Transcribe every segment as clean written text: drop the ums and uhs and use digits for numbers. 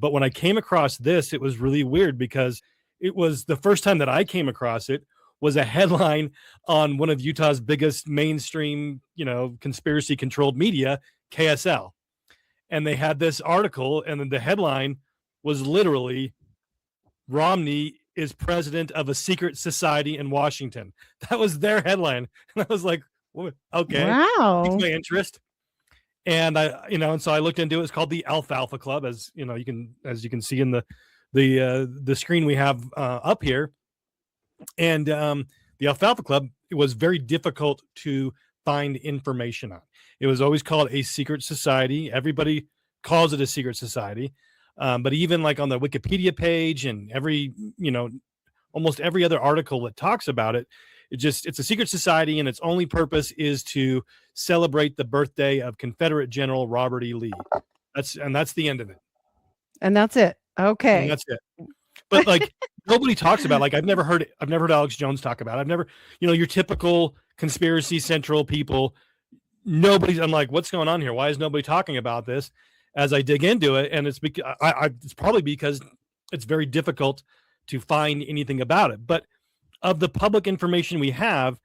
But when I came across this, it was really weird because it was the first time that I came across it was a headline on one of Utah's biggest mainstream, conspiracy controlled media, KSL. And they had this article, and then the headline was literally Romney is president of a secret society in Washington. That was their headline. And I was like, okay, piqued my interest. And and so I looked into it. It's called the Alfalfa Club, as you can see in the screen we have up here. And the Alfalfa Club, it was very difficult to find information on. It was always called a secret society. Everybody calls it a secret society. But even like on the Wikipedia page and almost every other article that talks about it, it's a secret society, and its only purpose is to celebrate the birthday of Confederate General Robert E. Lee. That's the end of it. And that's it. Okay. And that's it. But like nobody talks about, like, I've never heard Alex Jones talk about it. I've never, your typical conspiracy central people. I'm like, what's going on here? Why is nobody talking about this? As I dig into it, and it's because it's probably because it's very difficult to find anything about it. But of the public information we have,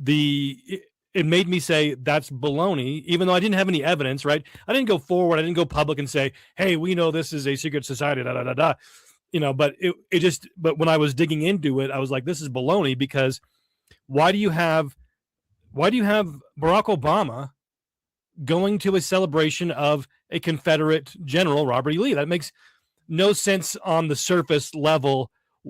it made me say that's baloney, even though I didn't have any evidence, right? I didn't go forward. I didn't go public and say, hey, we know this is a secret society, but but when I was digging into it, I was like, this is baloney, because why do you have Barack Obama going to a celebration of a Confederate general, Robert E. Lee? That makes no sense on the surface level,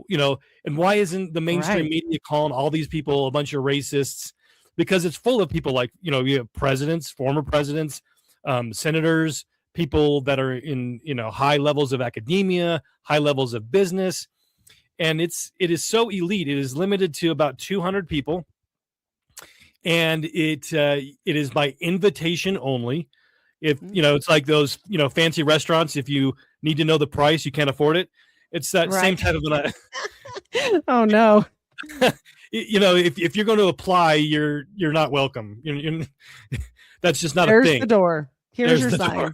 and why isn't the mainstream media calling all these people a bunch of racists? Because it's full of people like, you have presidents, former presidents, senators, people that are in, high levels of academia, high levels of business. And it is so elite. It is limited to about 200 people. And it is by invitation only. If, it's like those, fancy restaurants. If you need to know the price, you can't afford it. It's that same type of an. Oh no. If you're going to apply, you're not welcome. That's just not a thing. There's the door. Here's your sign.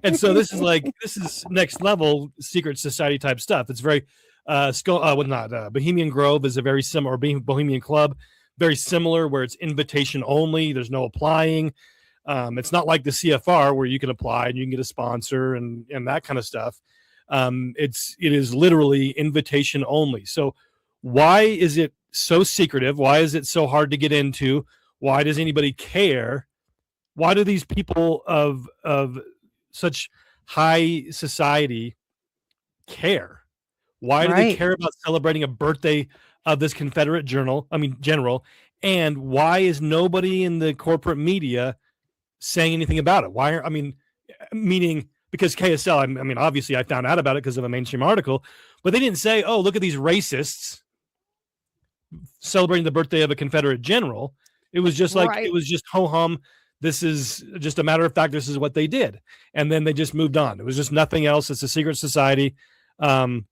And so this is next level secret society type stuff. It's very Bohemian Grove is a very similar, or Bohemian Club, very similar, where it's invitation only. There's no applying. It's not like the CFR where you can apply and you can get a sponsor and that kind of stuff. It is literally invitation only. So why is it so secretive? Why is it so hard to get into? Why does anybody care? Why do these people of such high society care? Why do they care about celebrating a birthday of this Confederate general? And why is nobody in the corporate media saying anything about it? Meaning because KSL, obviously I found out about it because of a mainstream article, but they didn't say, oh, look at these racists celebrating the birthday of a Confederate general. It was just like, it was just ho-hum. This is just a matter of fact. This is what they did. And then they just moved on. It was just nothing else. It's a secret society. And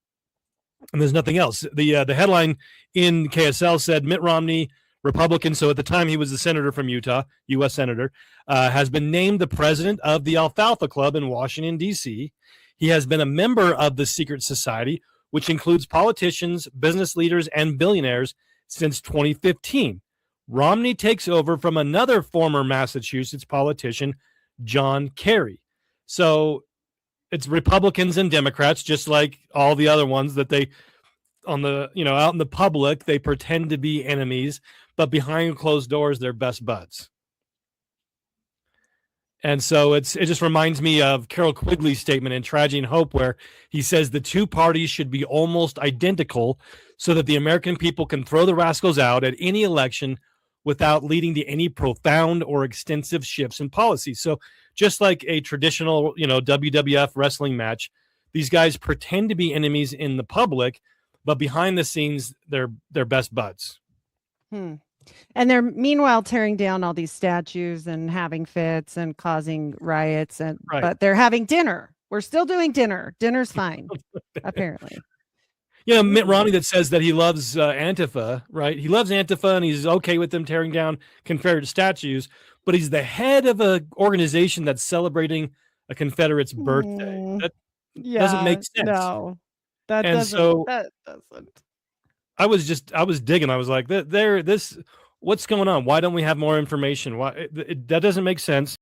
there's nothing else. The headline in KSL said Mitt Romney, Republican, so at the time he was the senator from Utah, U.S. senator, has been named the president of the Alfalfa Club in Washington, D.C. He has been a member of the secret society, which includes politicians, business leaders, and billionaires since 2015. Romney takes over from another former Massachusetts politician, John Kerry. So it's Republicans and Democrats, just like all the other ones that they out in the public, they pretend to be enemies, but behind closed doors, they're best buds. And so it just reminds me of Carol Quigley's statement in Tragedy and Hope, where he says the two parties should be almost identical so that the American people can throw the rascals out at any election without leading to any profound or extensive shifts in policy. So just like a traditional, WWF wrestling match, these guys pretend to be enemies in the public, but behind the scenes, they're best buds. And they're meanwhile tearing down all these statues and having fits and causing riots. But they're having dinner. We're still doing dinner. Dinner's fine, apparently. Mitt Romney that says that he loves Antifa, right? He loves Antifa and he's okay with them tearing down Confederate statues, but he's the head of an organization that's celebrating a Confederate's birthday. Doesn't make sense. No, that And doesn't. so That doesn't. I was digging. I was like, what's going on? Why don't we have more information? Why that doesn't make sense.